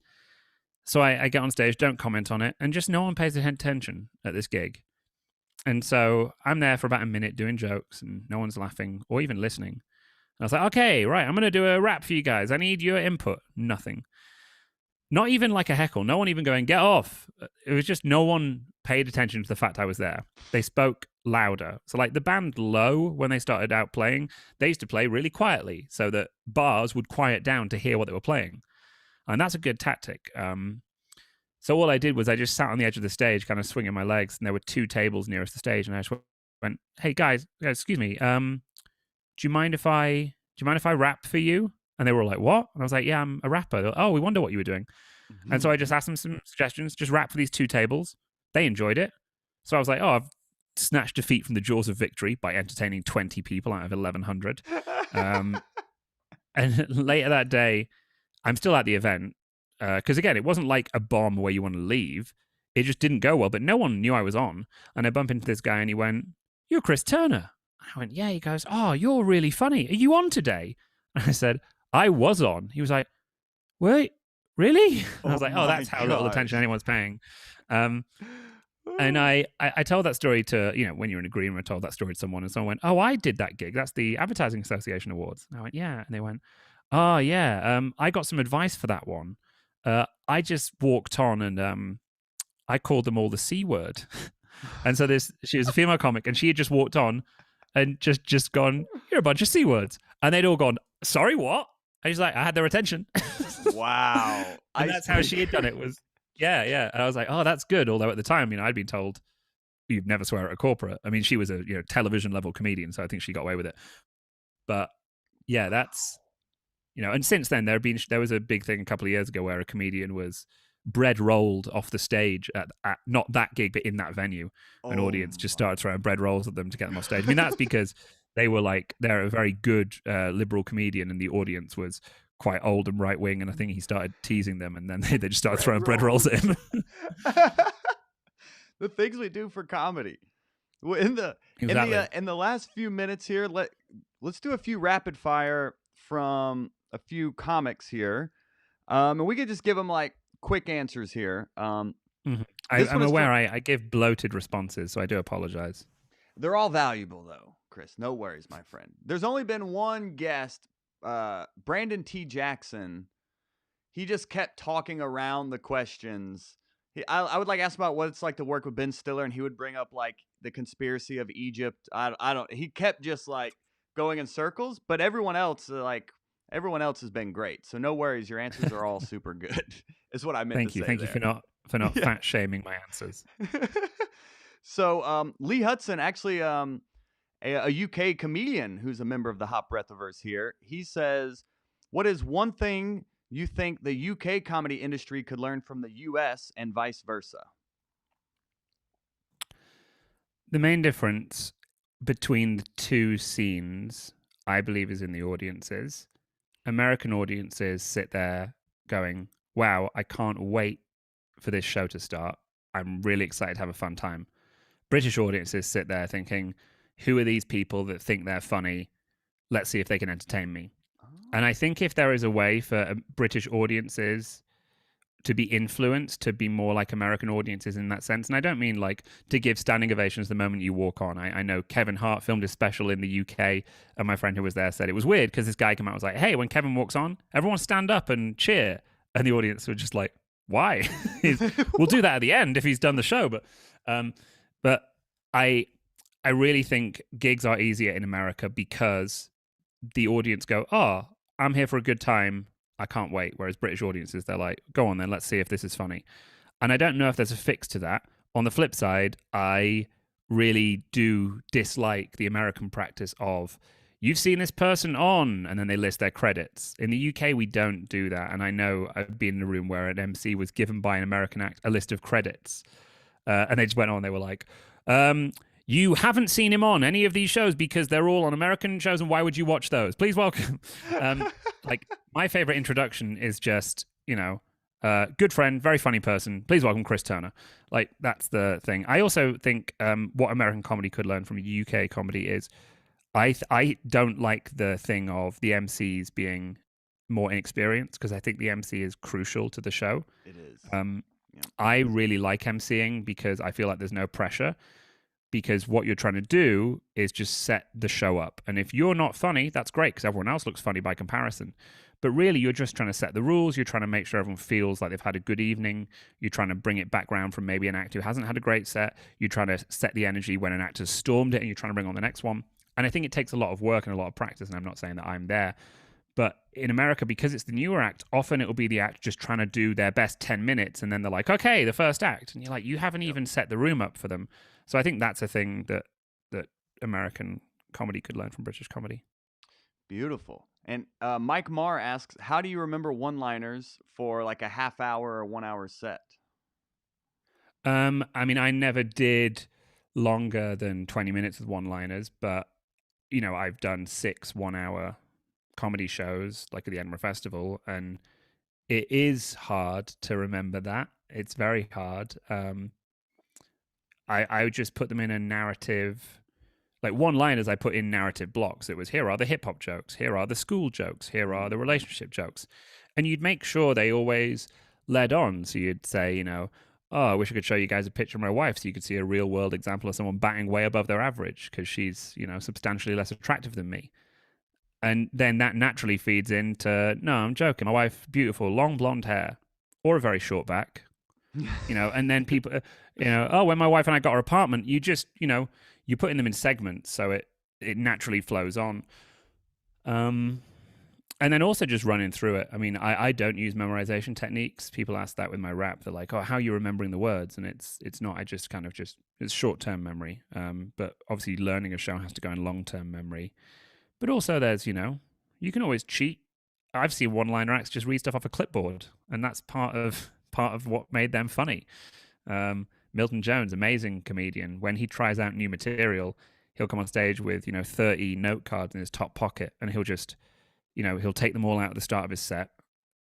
so I get on stage, don't comment on it, and just no one pays attention at this gig. And so I'm there for about a minute doing jokes, and no one's laughing or even listening. I was like, okay, right, I'm going to do a rap for you guys. I need your input. Nothing. Not even like a heckle. No one even going, get off. It was just no one paid attention to the fact I was there. They spoke louder. So like the band Low, when they started out playing, they used to play really quietly so that bars would quiet down to hear what they were playing. And that's a good tactic. So all I did was I just sat on the edge of the stage, kind of swinging my legs, and there were 2 tables nearest the stage. And I just went, hey, guys, excuse me. Do you mind if I rap for you? And they were all like, what? And I was like, yeah, I'm a rapper. Like, oh, we wonder what you were doing. Mm-hmm. And so I just asked them some suggestions, just rap for these 2 tables. They enjoyed it. So I was like, oh, I've snatched defeat from the jaws of victory by entertaining 20 people out of 1,100. And later that day, I'm still at the event. Because again, it wasn't like a bomb where you want to leave. It just didn't go well, but no one knew I was on. And I bump into this guy and he went, you're Chris Turner. I went, yeah. He goes, oh, you're really funny. Are you on today? And I said, I was on. He was like, wait, really? I was like, oh, that's how little attention anyone's paying. And I told that story to, when you're in a green room, I told that story to someone, and someone went, oh, I did that gig. That's the Advertising Association Awards. And I went, yeah. And they went, oh, yeah, I got some advice for that one. I just walked on and I called them all the C word. And so she was a female comic, and she had just walked on and just gone, "You're a bunch of C words," and they'd all gone, "Sorry, what?" And he's like, "I had their attention." Wow. And that's how she had done it. Was yeah. And I was like, "Oh, that's good." Although at the time, I'd been told you'd never swear at a corporate. I mean, she was a television level comedian, so I think she got away with it. But yeah, that's and since then there was a big thing a couple of years ago where a comedian was bread rolled off the stage at not that gig, but in that venue. An audience just started throwing bread rolls at them to get them off stage. I mean, that's because they're a very good liberal comedian, and the audience was quite old and right wing, and I think he started teasing them, and then they just started throwing bread rolls at him. The things we do for comedy. In the last few minutes here, let's do a few rapid fire from a few comics here, and we could just give them like quick answers here. I'm aware I give bloated responses, so I do apologize. They're all valuable though, Chris. No worries, my friend. There's only been one guest, Brandon T. Jackson. He just kept talking around the questions. I would like ask about what it's like to work with Ben Stiller, and he would bring up like the conspiracy of Egypt. I don't. He kept just like going in circles, but everyone else has been great. So no worries, your answers are all super good. Is what I meant. Thank you for not fat shaming my answers. So Lee Hudson, actually a UK comedian who's a member of the Hot Breathiverse here. He says, "What is one thing you think the UK comedy industry could learn from the US and vice versa?" The main difference between the two scenes, I believe, is in the audiences. American audiences sit there going, "Wow, I can't wait for this show to start. I'm really excited to have a fun time." British audiences sit there thinking, "Who are these people that think they're funny? Let's see if they can entertain me." And I think if there is a way for British audiences to be influenced to be more like American audiences in that sense, and I don't mean like to give standing ovations the moment you walk on. I know Kevin Hart filmed his special in the UK, and my friend who was there said it was weird because this guy came out and was like, "Hey, when Kevin walks on, everyone stand up and cheer." And the audience were just like, "Why?" We'll do that at the end if he's done the show. But I really think gigs are easier in America because the audience go, "Oh, I'm here for a good time. I can't wait." Whereas British audiences, they're like, "Go on then, let's see if this is funny." And I don't know if there's a fix to that. On the flip side, I really do dislike the American practice of, "You've seen this person on," and then they list their credits. In the UK, we don't do that. And I know I've been in a room where an MC was given by an American act a list of credits. And they just went on. They were like, "You haven't seen him on any of these shows because they're all on American shows, and why would you watch those? Please welcome." Like, my favorite introduction is just, good friend, very funny person. Please welcome Chris Turner. Like, that's the thing. I also think what American comedy could learn from UK comedy is I don't like the thing of the MCs being more inexperienced, because I think the MC is crucial to the show. It is. I really like MCing because I feel like there's no pressure, because what you're trying to do is just set the show up. And if you're not funny, that's great because everyone else looks funny by comparison. But really, you're just trying to set the rules. You're trying to make sure everyone feels like they've had a good evening. You're trying to bring it back round from maybe an actor who hasn't had a great set. You're trying to set the energy when an actor's stormed it, and you're trying to bring on the next one. And I think it takes a lot of work and a lot of practice, and I'm not saying that I'm there. But in America, because it's the newer act, often it will be the act just trying to do their best 10 minutes, and then they're like, "Okay, the first act." And you're like, you haven't even set the room up for them. So I think that's a thing that American comedy could learn from British comedy. Beautiful. And Mike Marr asks, how do you remember one-liners for like a half hour or 1 hour set? I mean, I never did longer than 20 minutes with one-liners, but, I've done 6 1-hour comedy shows, like at the Edinburgh Festival, and it is hard to remember that. It's very hard. I would just put them in a narrative, like one-liners I put in narrative blocks. It was, here are the hip-hop jokes, here are the school jokes, here are the relationship jokes. And you'd make sure they always led on. So you'd say, "Oh, I wish I could show you guys a picture of my wife so you could see a real-world example of someone batting way above their average because she's, substantially less attractive than me." And then that naturally feeds into, "No, I'm joking. My wife, beautiful, long blonde hair, or a very short back, And then people, oh, when my wife and I got our apartment, you just, you're putting them in segments so it naturally flows on. And then also just running through it. I mean, I don't use memorization techniques. People ask that with my rap. They're like, oh, how are you remembering the words? And it's not. I just kind of it's short-term memory. But obviously learning a show has to go in long-term memory. But also there's, you can always cheat. I've seen one-liner acts just read stuff off a clipboard, and that's part of what made them funny. Milton Jones, amazing comedian. When he tries out new material, he'll come on stage with 30 note cards in his top pocket, and he'll just he'll take them all out at the start of his set,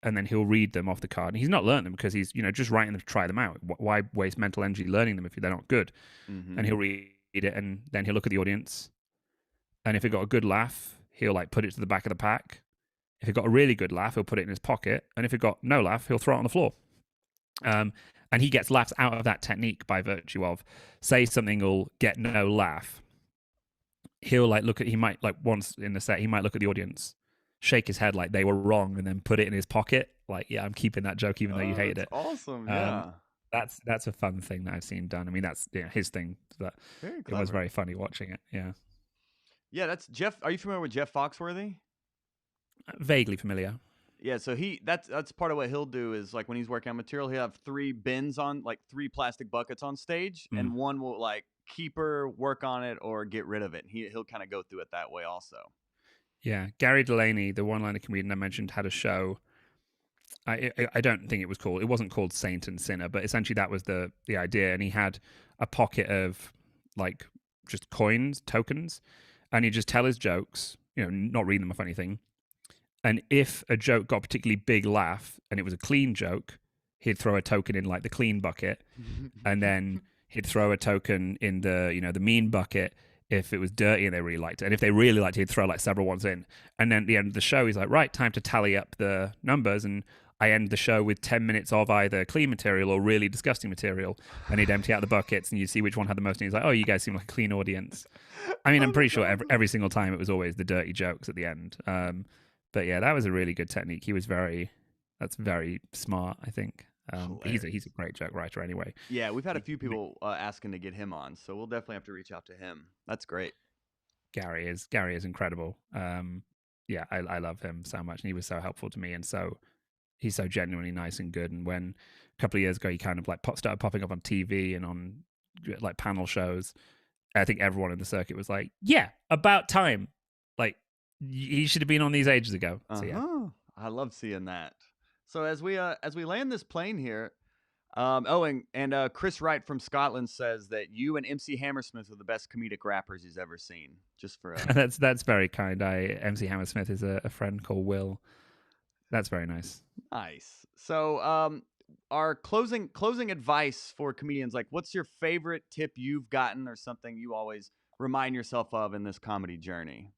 and then he'll read them off the card. And he's not learned them because he's just writing them to try them out. Why waste mental energy learning them if they're not good? Mm-hmm. And he'll read it, and then he'll look at the audience, and if it got a good laugh, he'll like put it to the back of the pack. If it got a really good laugh, he'll put it in his pocket, and if it got no laugh, he'll throw it on the floor. And he gets laughs out of that technique by virtue of, say something will get no laugh. He'll he might once in the set, he might look at the audience, shake his head like they were wrong, and then put it in his pocket. Like, yeah, I'm keeping that joke even though you hated it. Awesome, yeah. That's a fun thing that I've seen done. I mean, that's his thing. But it was very funny watching it. Yeah. Yeah, that's Jeff. Are you familiar with Jeff Foxworthy? Vaguely familiar. Yeah, so that's part of what he'll do is like when he's working on material, he'll have 3 bins on, like 3 plastic buckets on stage, and one will like keep her, work on it, or get rid of it. He'll kind of go through it that way also. Yeah, Gary Delaney, the one-liner comedian I mentioned, had a show. I don't think it wasn't called Saint and Sinner, but essentially that was the idea. And he had a pocket of like just coins, tokens, and he'd just tell his jokes, not read them off anything. And if a joke got a particularly big laugh and it was a clean joke, he'd throw a token in like the clean bucket, and then he'd throw a token in the the mean bucket if it was dirty and they really liked it. And if they really liked it, he'd throw like several ones in. And then at the end of the show, he's like, right, time to tally up the numbers. And I end the show with 10 minutes of either clean material or really disgusting material. And he'd empty out the buckets and you'd see which one had the most. And he's like, oh, you guys seem like a clean audience. I mean, I'm pretty sure every single time it was always the dirty jokes at the end. But yeah, that was a really good technique. That's very smart, I think. He's a great joke writer anyway. Yeah, we've had a few people asking to get him on, so we'll definitely have to reach out to him. That's great. Gary is incredible. Yeah, I love him so much, and he was so helpful to me, and so he's so genuinely nice and good. And when a couple of years ago he kind of like started popping up on TV and on like panel shows, I think everyone in the circuit was like, "Yeah, about time! Like he should have been on these ages ago." So yeah, I love seeing that. So as we land this plane here, and Chris Wright from Scotland says that you and MC Hammersmith are the best comedic rappers he's ever seen. Just for that's very kind. MC Hammersmith is a friend called Will. That's very nice. Nice. So our closing advice for comedians, like what's your favorite tip you've gotten or something you always remind yourself of in this comedy journey?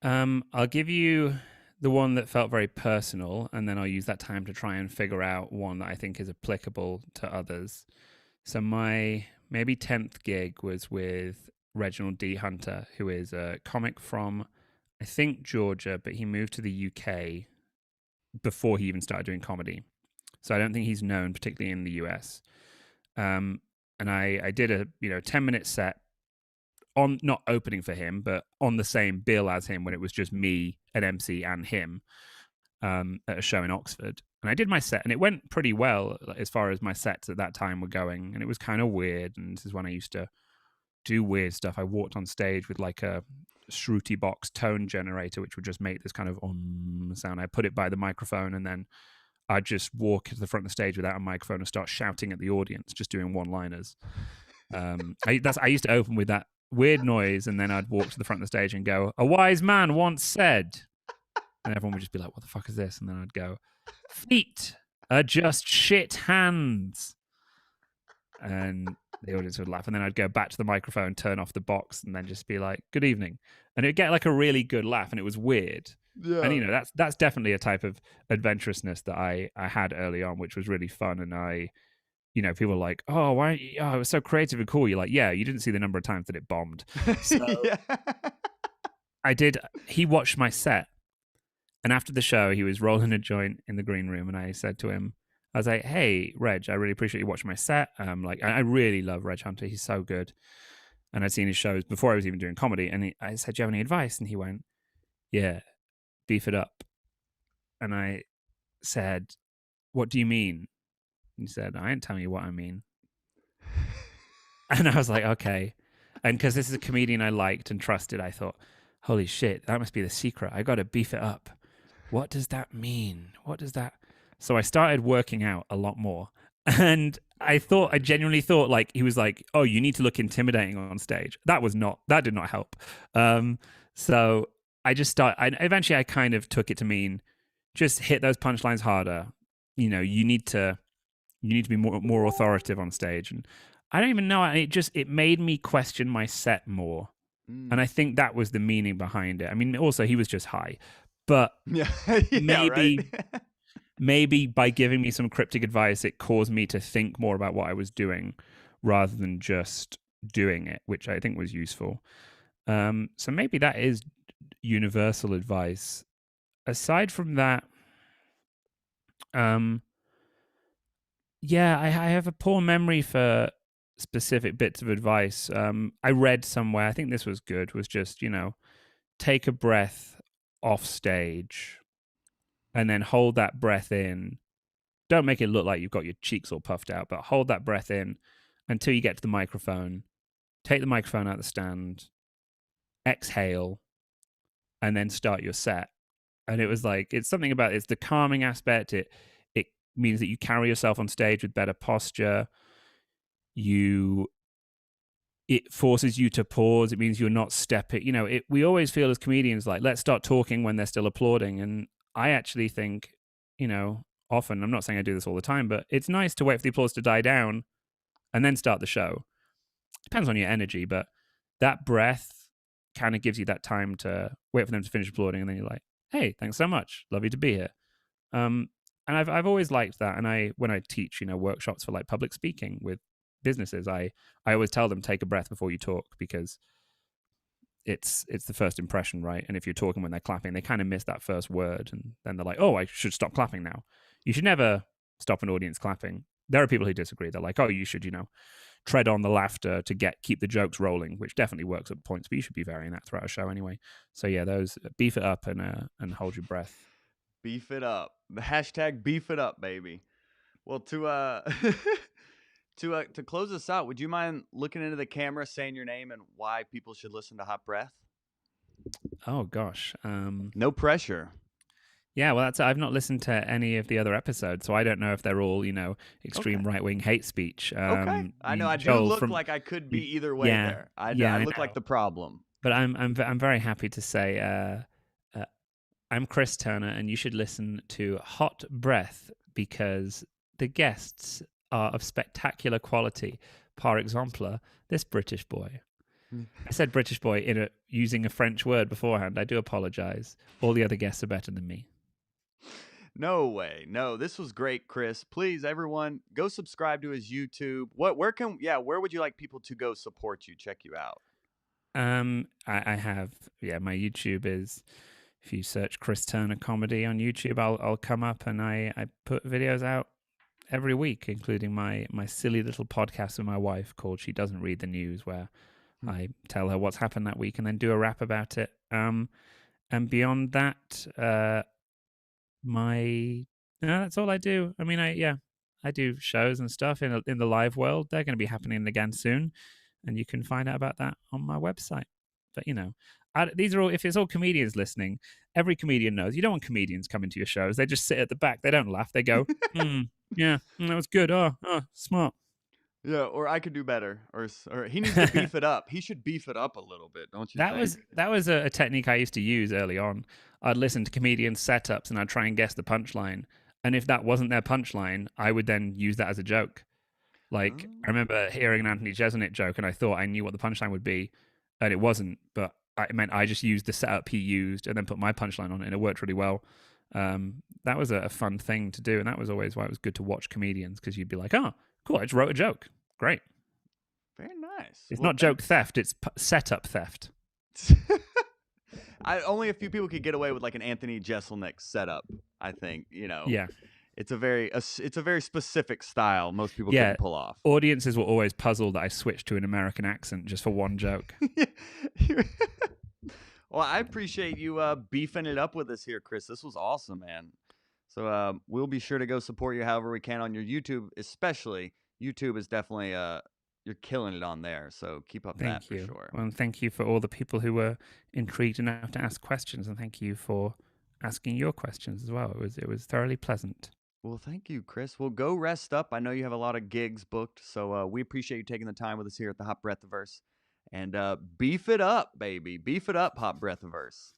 I'll give you the one that felt very personal, and then I'll use that time to try and figure out one that I think is applicable to others. So my maybe 10th gig was with Reginald D. Hunter, who is a comic from, I think, Georgia, but he moved to the UK before he even started doing comedy. So I don't think he's known particularly in the US. And I did a 10-minute set on, not opening for him, but on the same bill as him when it was just me, an MC, and him at a show in Oxford. And I did my set, and it went pretty well as far as my sets at that time were going. And it was kind of weird. And this is when I used to do weird stuff. I walked on stage with like a Shruti Box tone generator, which would just make this kind of sound. I put it by the microphone, and then I'd just walk to the front of the stage without a microphone and start shouting at the audience, just doing one-liners. I used to open with that weird noise, and then I'd walk to the front of the stage and go, "A wise man once said," and everyone would just be like, "What the fuck is this?" And then I'd go, "Feet are just shit hands," and the audience would laugh. And then I'd go back to the microphone, turn off the box, and then just be like, "Good evening," and it'd get like a really good laugh, and it was weird. Yeah. And that's definitely a type of adventurousness that I had early on, which was really fun. And people were like, "Oh, why? Oh, it was so creative and cool." You're like, "Yeah, you didn't see the number of times that it bombed." So yeah. I did. He watched my set, and after the show, he was rolling a joint in the green room, and I said to him, I was like, "Hey, Reg, I really appreciate you watching my set. Like, I really love Reg Hunter. He's so good." And I'd seen his shows before I was even doing comedy. And I said, "Do you have any advice?" And he went, "Yeah, beef it up." And I said, "What do you mean?" And he said, "I ain't telling you what I mean." And I was like, "Okay." And because this is a comedian I liked and trusted, I thought, "Holy shit, that must be the secret. I got to beef it up. What does that mean? What does that?" So I started working out a lot more. And I genuinely thought, like, he was like, "Oh, you need to look intimidating on stage." That did not help. So eventually I kind of took it to mean just hit those punchlines harder. You need to be more authoritative on stage. And I don't even know. It made me question my set more. And I think that was the meaning behind it. I mean, also he was just high, but Yeah, maybe right? maybe by giving me some cryptic advice, it caused me to think more about what I was doing rather than just doing it, which I think was useful. So maybe that is universal advice. Aside from that, yeah, I have a poor memory for specific bits of advice. I read somewhere, I think this was good, was just, take a breath off stage and then hold that breath in. Don't make it look like you've got your cheeks all puffed out, but hold that breath in until you get to the microphone. Take the microphone out of the stand, exhale, and then start your set. And it was like, it's something about it's the calming aspect. It means that you carry yourself on stage with better posture. It forces you to pause. It means you're not stepping. We always feel as comedians like, let's start talking when they're still applauding. And I actually think, often, I'm not saying I do this all the time, but it's nice to wait for the applause to die down and then start the show. Depends on your energy, but that breath kind of gives you that time to wait for them to finish applauding, and then you're like, "Hey, thanks so much. Lovely to be here." And I've always liked that. And when I teach, workshops for like public speaking with businesses, I always tell them, take a breath before you talk, because it's the first impression, right? And if you're talking when they're clapping, they kind of miss that first word, and then they're like, "Oh, I should stop clapping now." You should never stop an audience clapping. There are people who disagree. They're like, "Oh, you should, tread on the laughter to keep the jokes rolling," which definitely works at points, but you should be varying that throughout a show anyway. So yeah, those beef it up and hold your breath. Beef it up. The hashtag beef it up, baby. Well, to to close this out, would you mind looking into the camera, saying your name and why people should listen to Hot Breath? Oh gosh. No pressure. Yeah, well, I've not listened to any of the other episodes, so I don't know if they're all, extreme Okay. right-wing hate speech. Okay. I know I do Joel, look like I could be either way yeah, there. I I look like know. the problem. But I'm very happy to say I'm Chris Turner, and you should listen to Hot Breath because the guests are of spectacular quality. Par exemple, this British boy. I said British boy using a French word beforehand. I do apologize. All the other guests are better than me. No way. No, this was great, Chris. Please, everyone, go subscribe to his YouTube. Where would you like people to go support you, check you out? I have, my YouTube is, if you search Chris Turner Comedy on YouTube, I'll come up, and I put videos out every week, including my silly little podcast with my wife called She Doesn't Read the News, where I tell her what's happened that week and then do a rap about it. And beyond that, that's all I do. I mean, I do shows and stuff in the live world. They're going to be happening again soon, and you can find out about that on my website. But these are all. If it's all comedians listening, every comedian knows you don't want comedians coming to your shows. They just sit at the back. They don't laugh. They go, "Yeah, that was good. Oh, smart." Yeah, or I could do better, or he needs to beef it up. He should beef it up a little bit, don't you think? That was a technique I used to use early on. I'd listen to comedians' setups and I'd try and guess the punchline. And if that wasn't their punchline, I would then use that as a joke. Like, I remember hearing an Anthony Jeselnik joke and I thought I knew what the punchline would be, and it wasn't. But it meant I just used the setup he used and then put my punchline on it, and it worked really well. That was a fun thing to do, and that was always why it was good to watch comedians, because you'd be like, "Oh, cool, I just wrote a joke. Great." Very nice. It's not joke theft, it's setup theft. Only a few people could get away with like an Anthony Jeselnik setup, I think, Yeah. it's a very specific style most people Yeah, couldn't pull off. audiences were always puzzled that I switched to an American accent just for one joke. Well, I appreciate you beefing it up with us here, Chris. This was awesome, man. So we'll be sure to go support you however we can on your YouTube, especially. YouTube is definitely you're killing it on there. So keep up that Thank you. for sure. Well, and thank you for all the people who were intrigued enough to ask questions, and thank you for asking your questions as well. It was thoroughly pleasant. Well, thank you, Chris. Well, go rest up. I know you have a lot of gigs booked, so we appreciate you taking the time with us here at the Hot Breathiverse. And beef it up, baby. Beef it up, Hot Breathiverse.